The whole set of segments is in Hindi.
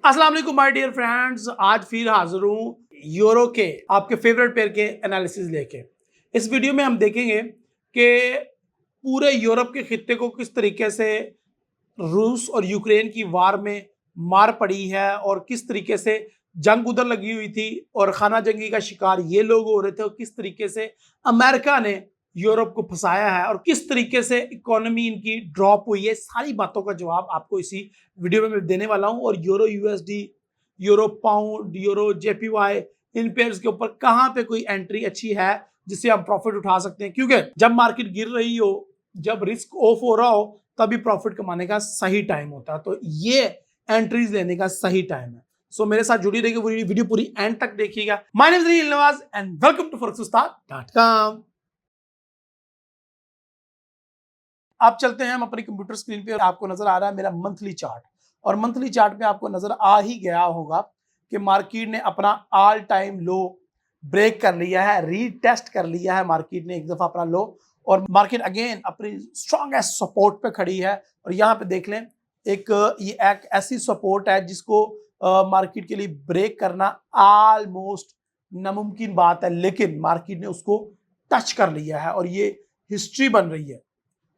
अस्सलाम वालेकुम माय डियर फ्रेंड्स, आज फिर हाजिर हूँ यूरो के आपके फेवरेट पेयर के एनालिसिस लेके। इस वीडियो में हम देखेंगे कि पूरे यूरोप के खित्ते को किस तरीके से रूस और यूक्रेन की वार में मार पड़ी है और किस तरीके से जंग उधर लगी हुई थी और खाना जंगी का शिकार ये लोग हो रहे थे और किस तरीके से अमेरिका ने यूरोप को फंसाया है और किस तरीके से इकोनॉमी इनकी ड्रॉप हुई है। सारी बातों का जवाब आपको इसी वीडियो में मैं देने वाला हूं। और euro USD, euro pound, euro JPY, इन पेयर्स के ऊपर कहां पे कोई एंट्री अच्छी है जिससे हम प्रॉफिट उठा सकते हैं, क्योंकि जब मार्केट गिर रही हो, जब रिस्क ऑफ हो रहा हो, तभी प्रॉफिट कमाने का सही टाइम होता है। तो ये एंट्रीज लेने का सही टाइम है। सो मेरे साथ जुड़ी रहिए, वीडियो पूरी एंड तक देखिएगा। My name is Nawaz and welcome to forex-ustad.com। आप चलते हैं हम अपनी कंप्यूटर स्क्रीन पे और आपको नजर आ रहा है मेरा मंथली चार्ट। और मंथली चार्ट पे आपको नजर आ ही गया होगा कि मार्केट ने अपना ऑल टाइम लो ब्रेक कर लिया है, रीटेस्ट कर लिया है मार्केट ने एक दफा अपना लो, और मार्केट अगेन अपनी स्ट्रॉन्गेस्ट सपोर्ट पे खड़ी है। और यहाँ पे देख लें, ये एक ऐसी सपोर्ट है जिसको मार्केट के लिए ब्रेक करना ऑलमोस्ट नामुमकिन बात है, लेकिन मार्केट ने उसको टच कर लिया है और ये हिस्ट्री बन रही है।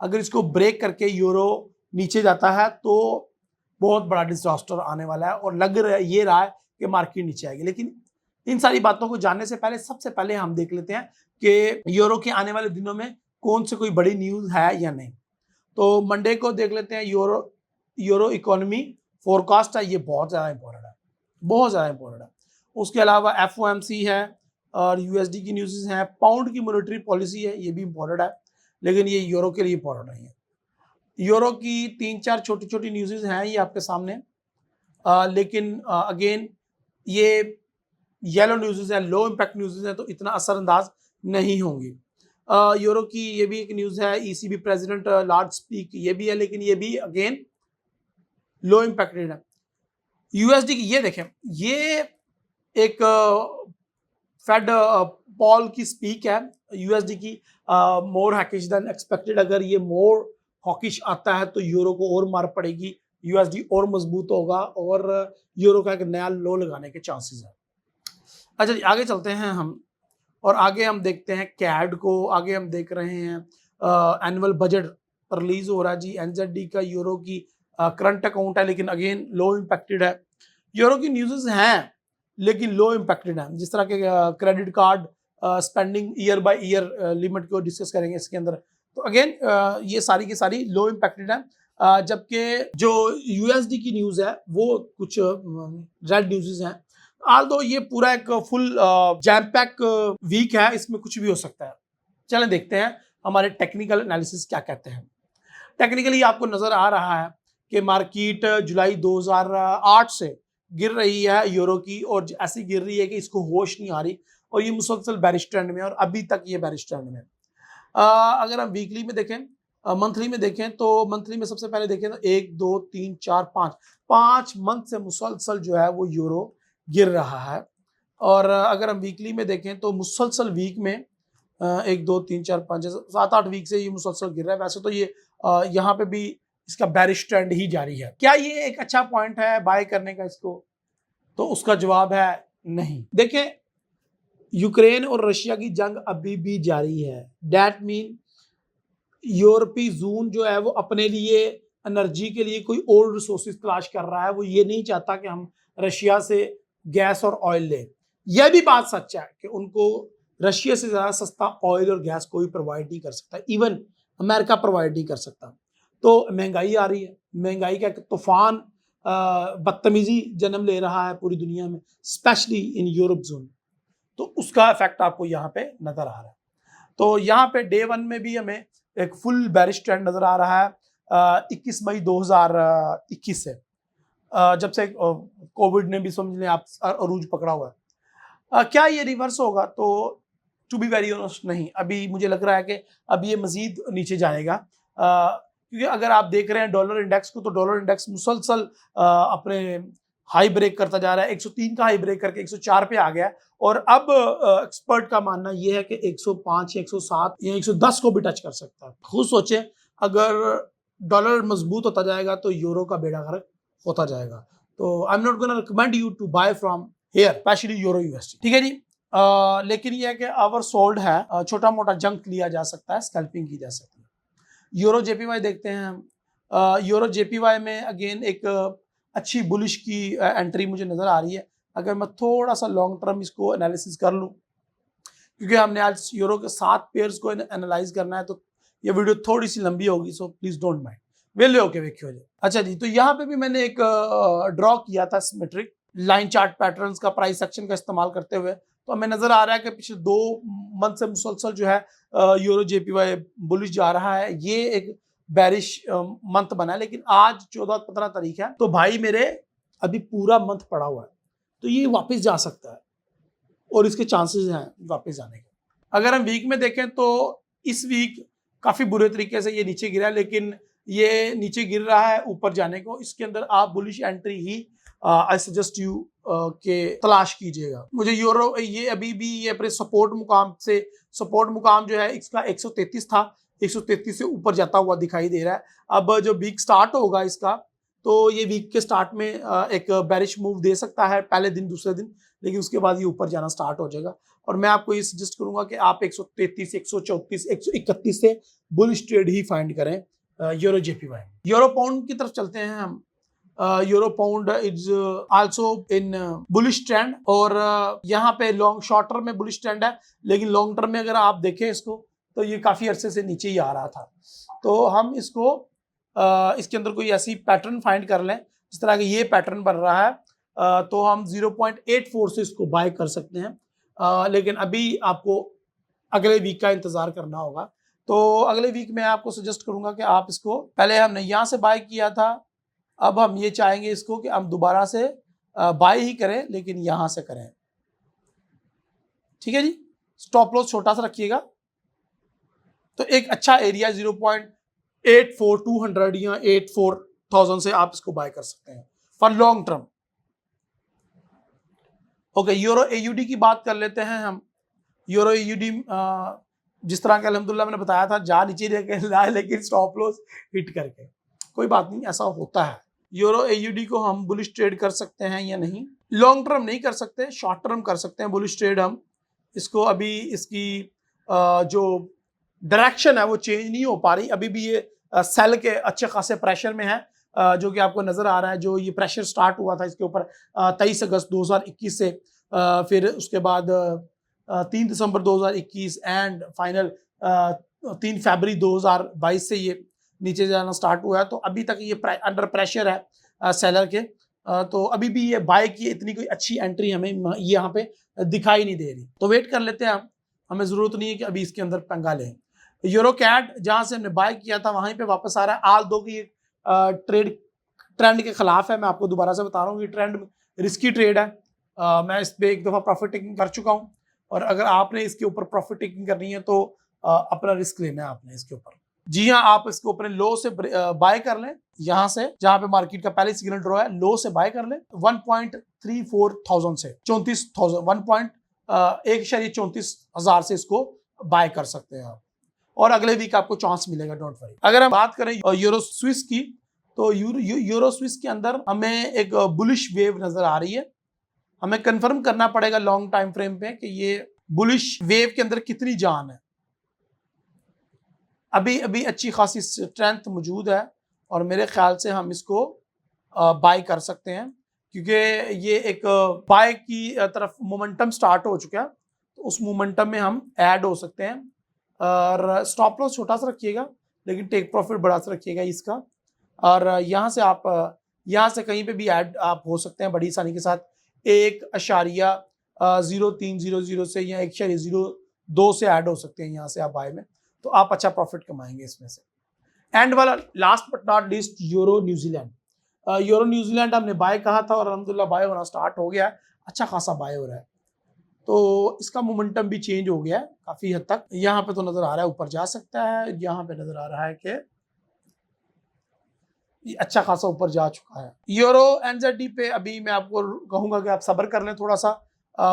अगर इसको ब्रेक करके यूरो नीचे जाता है तो बहुत बड़ा डिजास्टर आने वाला है और लग रहा है कि मार्केट नीचे आएगी। लेकिन इन सारी बातों को जानने से पहले सबसे पहले हम देख लेते हैं कि यूरो के आने वाले दिनों में कौन सी कोई बड़ी न्यूज है या नहीं। तो मंडे को देख लेते हैं यूरो इकोनॉमी फोरकास्ट है, ये बहुत ज़्यादा इंपॉर्टेंट है, बहुत ज़्यादा इंपॉर्टेंट है। उसके अलावा एफओएमसी है और यूएसडी की न्यूज़ हैं, पाउंड की मॉनेटरी पॉलिसी है, ये भी इंपॉर्टेंट है, लेकिन ये यूरो के लिए इंपॉर्टेंट नहीं है। यूरो की 3-4 छोटी छोटी न्यूज़ हैं ये आपके सामने, लेकिन अगेन ये येलो न्यूज़ है, लो इम्पैक्ट न्यूज़ है, तो इतना असरअंदाज नहीं होंगी। यूरो की ये भी एक न्यूज़ है, ईसीबी प्रेसिडेंट लार्ज स्पीक, ये भी है, लेकिन ये भी अगेन लो इम्पैक्टेड है। यूएसडी की ये देखें, ये एक फेड पॉल की स्पीक है यूएसडी की, मोर हॉकिश देन एक्सपेक्टेड। अगर ये मोर हॉकिश आता है तो यूरो को और मार पड़ेगी, यूएसडी और मजबूत होगा और यूरो का एक नया लो लगाने के चांसेस है। अच्छा जी, आगे चलते हैं हम और आगे हम देखते हैं कैड को। आगे हम देख रहे हैं एनुअल बजट रिलीज हो रहा है जी, एनजेडी का यूरो की करंट अकाउंट है, लेकिन अगेन लो इम्पैक्टेड है। यूरो की न्यूज़ हैं लेकिन लो इम्पैक्टेड है, जिस तरह के credit card spending year by year limit को डिस्कस करेंगे इसके अंदर। तो अगेन ये सारी की सारी लो इम्पैक्टेड है, जबकि जो यूएसडी की न्यूज़ है वो कुछ रेड न्यूज़ हैं। आल्दो ये पूरा एक फुल जैम पैक वीक है, इसमें कुछ भी हो सकता है। चलें देखते हैं हमारे टेक्निकल एनालिसिस क्या कहते हैं। टेक्निकली आपको नजर आ रहा है कि मार्केट जुलाई 2008 से गिर रही है यूरो की, और ऐसी गिर रही है कि इसको होश नहीं आ रही और ये मुसलसल बेरिश ट्रेंड में, और अभी तक ये बेरिश ट्रेंड में। अगर हम वीकली में देखें, मंथली में देखें, तो मंथली में सबसे पहले देखें तो 1 2 3 4 5 मंथ से मुसलसल जो है वो यूरो गिर रहा है। और अगर हम वीकली में देखें तो मुसलसल वीक में 1 2 3 4 5 7 8 वीक से ये मुसलसल गिर रहा है। वैसे तो ये यहाँ पे भी इसका बेरिश ट्रेंड ही जारी है। क्या ये एक अच्छा पॉइंट है बाय करने का इसको? तो उसका जवाब है नहीं। देखें, यूक्रेन और रशिया की जंग अभी भी जारी है। दैट मीन यूरोपीय जोन जो है वो अपने लिए एनर्जी के लिए कोई और रिसोर्सेज तलाश कर रहा है। वो ये नहीं चाहता कि हम रशिया से गैस और ऑयल लें। यह भी बात सच है कि उनको रशिया से ज़्यादा सस्ता ऑयल और गैस कोई प्रोवाइड नहीं कर सकता, इवन अमेरिका प्रोवाइड नहीं कर सकता। तो महंगाई आ रही है, महंगाई का एक तूफान बदतमीजी जन्म ले रहा है पूरी दुनिया में, स्पेशली इन यूरोप जोन। तो उसका इफेक्ट आपको यहाँ पे नजर आ रहा है। तो यहाँ पे डे 1 में भी हमें एक फुल बेरिश ट्रेंड नजर आ रहा है 21 मई 2021 से, जब से कोविड ने भी समझ लें आप अरूज पकड़ा हुआ है। क्या ये रिवर्स होगा? तो टू बी वेरी ऑनेस्ट नहीं, अभी मुझे लग रहा है कि अभी ये मजीद नीचे जाएगा, क्योंकि अगर आप देख रहे हैं डॉलर इंडेक्स को, तो डॉलर इंडेक्स मुसलसल अपने हाई ब्रेक करता जा रहा है। 103 का हाई ब्रेक करके 104 पे आ गया, और अब एक्सपर्ट का मानना यह है कि 105 या 107 या 110 को भी टच कर सकता है। खुद सोचें, अगर डॉलर मजबूत होता जाएगा तो यूरो का बेड़ा गर्क होता जाएगा। तो I am not gonna recommend you to buy from here, specially euro USD, ठीक है जी। लेकिन यह है कि ओवर सोल्ड है, छोटा मोटा जंक लिया जा सकता है, स्कैल्पिंग की जा सकती है। यूरो जेपीवाई देखते हैं हम। यूरो जेपीवाई में अगेन एक अच्छी बुलिश की एंट्री मुझे नजर आ रही है। अगर मैं थोड़ा सा लॉन्ग टर्म इसको एनालिसिस कर लूं, क्योंकि हमने आज यूरो के 7 पेयर्स को एनालाइज करना है, तो ये वीडियो थोड़ी सी लंबी होगी, सो प्लीज डोंट माइंड, वेले होके देखियो जी। अच्छा जी, तो यहाँ पे भी मैंने एक ड्रॉ किया था सिमेट्रिक लाइन चार्ट पैटर्न्स का प्राइस एक्शन का इस्तेमाल करते हुए। तो हमें नजर आ रहा है कि पिछले 2 मंथ से मुसलसल जो है यूरो जेपीवाई बुलिश जा रहा है। ये एक बैरिश मंथ बना है, लेकिन आज 14-15 तारीख है, तो भाई मेरे अभी पूरा मंथ पड़ा हुआ है, तो ये वापस जा सकता है और इसके चांसेस हैं वापस जाने के। अगर हम वीक में देखें तो इस वीक काफी बुरे तरीके से ये नीचे गिरा, लेकिन ये नीचे गिर रहा है ऊपर जाने को। इसके अंदर आप bullish entry he I suggest you के तलाश कीजिएगा। मुझे यूरो ये अभी भी ये अपने सपोर्ट मुकाम जो है इसका 133 था, 133 से ऊपर जाता हुआ दिखाई दे रहा है। अब जो वीक स्टार्ट होगा इसका, तो ये वीक के स्टार्ट में एक बेरिश मूव दे सकता है पहले दिन दूसरे दिन, लेकिन उसके बाद ये ऊपर जाना स्टार्ट हो जाएगा। और मैं आपको ये सजेस्ट करूंगा कि आप 133, 134, 131 से बुलिश ट्रेड ही फाइंड करें यूरो जेपीवाई। यूरो पाउंड की तरफ चलते हैं हम। Euro pound is also in bullish trend, और यहाँ पे लॉन्ग शॉर्ट टर्म में बुलिश ट्रेंड है, लेकिन लॉन्ग टर्म में अगर आप देखें इसको तो ये काफी अरसे से नीचे ही आ रहा था। तो हम इसको इसके अंदर कोई ऐसी पैटर्न फाइंड कर लें जिस तरह का ये पैटर्न बन रहा है, तो हम 0.84 से इसको बाय कर सकते हैं। लेकिन अभी आपको अगले वीक का इंतजार करना होगा। तो अगले वीक में आपको सजेस्ट करूंगा कि आप इसको, पहले हमने यहाँ से बाय किया था, अब हम ये चाहेंगे इसको कि हम दोबारा से बाय ही करें, लेकिन यहां से करें, ठीक है जी। स्टॉप लॉस छोटा सा रखिएगा। तो एक अच्छा एरिया 0.84200 या 84,000 से आप इसको बाय कर सकते हैं for long term. Okay, euro AUD की बात कर लेते हैं हम। यूरो एयूडी जिस तरह के अल्हम्दुलिल्लाह मैंने बताया था, जा नीचे लेके लाए, लेकिन स्टॉप लॉस हिट करके, कोई बात नहीं, ऐसा होता है। यूरो एयूडी को हम बुलिश ट्रेड कर सकते हैं या नहीं? लॉन्ग टर्म नहीं कर सकते, शॉर्ट टर्म कर सकते हैं बुलिश ट्रेड हम इसको। अभी इसकी जो डायरेक्शन है वो चेंज नहीं हो पा रही, अभी भी ये सेल के अच्छे खासे प्रेशर में है, जो कि आपको नजर आ रहा है। जो ये प्रेशर स्टार्ट हुआ था इसके ऊपर 23 अगस्त 2021 से, फिर उसके बाद 3 दिसंबर 2021 एंड फाइनल 3 फरवरी 2022 से ये नीचे जाना स्टार्ट हुआ है। तो अभी तक ये अंडर प्रेशर है सेलर के। तो अभी भी ये बाय की इतनी कोई अच्छी एंट्री हमें यहाँ पे दिखाई नहीं दे रही, तो वेट कर लेते हैं हम, हमें जरूरत नहीं है कि अभी इसके अंदर पंगा लें। यूरो कैट जहां से हमने बाय किया था वहीं पे वापस आ रहा है। आल दो की ट्रेंड के खिलाफ है, मैं आपको दोबारा से बता रहा हूँ, ये ट्रेंड रिस्की ट्रेड है। मैं इस पे एक दफा प्रॉफिट टेकिंग कर चुका हूँ, और अगर आपने इसके ऊपर प्रॉफिट टेकिंग करनी है तो अपना रिस्क लेना है आपने इसके ऊपर। जी हाँ, आप इसको अपने लो से बाय कर लें, यहाँ से जहां पे मार्केट का पहले सिग्नल ड्रॉ है, लो से बाय कर लें 1.34,000 से 34,000 1.34,000 से इसको बाय कर सकते हैं आप, और अगले वीक आपको चांस मिलेगा, डोंट वरी। अगर हम बात करें यूरो स्विस की, तो यूरो स्विस के अंदर हमें एक बुलिश वेव नजर आ रही है। हमें कंफर्म करना पड़ेगा लॉन्ग टाइम फ्रेम पे कि ये बुलिश वेव के अंदर कितनी जान है। अभी अभी अच्छी खासी स्ट्रेंथ मौजूद है, और मेरे ख्याल से हम इसको बाय कर सकते हैं, क्योंकि ये एक बाय की तरफ मोमेंटम स्टार्ट हो चुका है, तो उस मोमेंटम में हम ऐड हो सकते हैं। और स्टॉप लॉस छोटा सा रखिएगा, लेकिन टेक प्रॉफिट बड़ा सा रखिएगा इसका। और यहाँ से आप यहाँ से कहीं पे भी ऐड आप हो सकते हैं बड़ी आसानी के साथ, 1.0300 से या 1.02 से ऐड हो सकते हैं यहाँ से आप बाय में, तो आप अच्छा प्रॉफिट कमाएंगे इसमें से। एंड वाला last but not least euro New Zealand. Euro New Zealand हमने बाय कहा था, और अल्हम्दुलिल्लाह बाय होना स्टार्ट हो गया है, अच्छा खासा बाय हो रहा है। तो इसका मोमेंटम भी चेंज हो गया है काफी हद तक। यहाँ पे तो नजर आ रहा है ऊपर जा सकता है, यहाँ पे नजर आ रहा है कि ये अच्छा खासा ऊपर जा चुका है। यूरो एनजेडी पे अभी मैं आपको कहूंगा कि आप सब्र कर लें थोड़ा सा।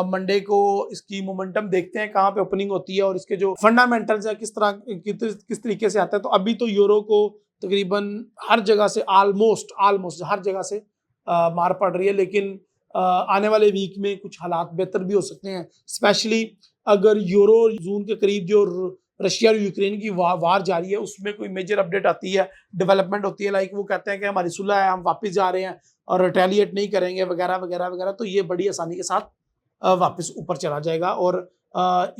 मंडे को इसकी मोमेंटम देखते हैं कहाँ पे ओपनिंग होती है, और इसके जो फंडामेंटल्स है किस तरीके से आता है। तो अभी तो यूरो को तकरीबन हर जगह से ऑलमोस्ट हर जगह से मार पड़ रही है, लेकिन आने वाले वीक में कुछ हालात बेहतर भी हो सकते हैं, स्पेशली अगर यूरो जून के करीब जो रशिया और यूक्रेन की वार जारी है उसमें कोई मेजर अपडेट आती है, डेवलपमेंट होती है, लाइक वो कहते हैं कि हमारी सुलह है, हम वापस जा रहे हैं और रिटेलिएट नहीं करेंगे वगैरह वगैरह वगैरह, तो ये बड़ी आसानी के साथ वापस ऊपर चला जाएगा और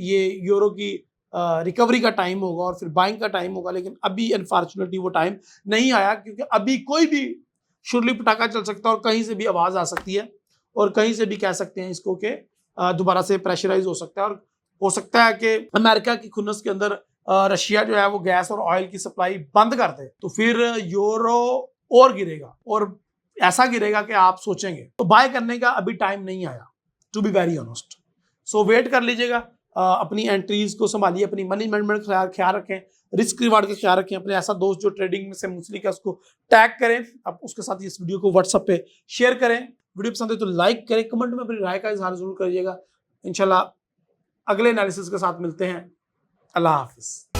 ये यूरो की रिकवरी का टाइम होगा और फिर बाइंग का टाइम होगा। लेकिन अभी अनफॉर्चुनेटली वो टाइम नहीं आया, क्योंकि अभी कोई भी शुरली पटाखा चल सकता है और कहीं से भी आवाज़ आ सकती है और कहीं से भी कह सकते हैं इसको कि दोबारा से प्रेशराइज हो सकता है और हो सकता है कि अमेरिका की खुन्नस के अंदर रशिया जो है वो गैस और ऑयल की सप्लाई बंद कर दे, तो फिर यूरो और गिरेगा और ऐसा गिरेगा कि आप सोचेंगे। तो बाय करने का अभी टाइम नहीं आया, to be very honest. So wait कर लीजिएगा, अपनी एंट्रीज को संभालिए, अपनी मनी मैनेजमेंट का ख्याल रखें, रिस्क रिवार्ड का ख्याल रखें। अपने ऐसा दोस्त जो ट्रेडिंग में से मुंसलिक है उसको टैग करें, आप उसके साथ इस वीडियो को व्हाट्सएप पे शेयर करें। वीडियो पसंद है तो लाइक करें, कमेंट में अपनी राय का इजहार जरूर करिएगा। इंशाल्लाह अगले एनालिसिस के साथ मिलते हैं। अल्लाह हाफिज।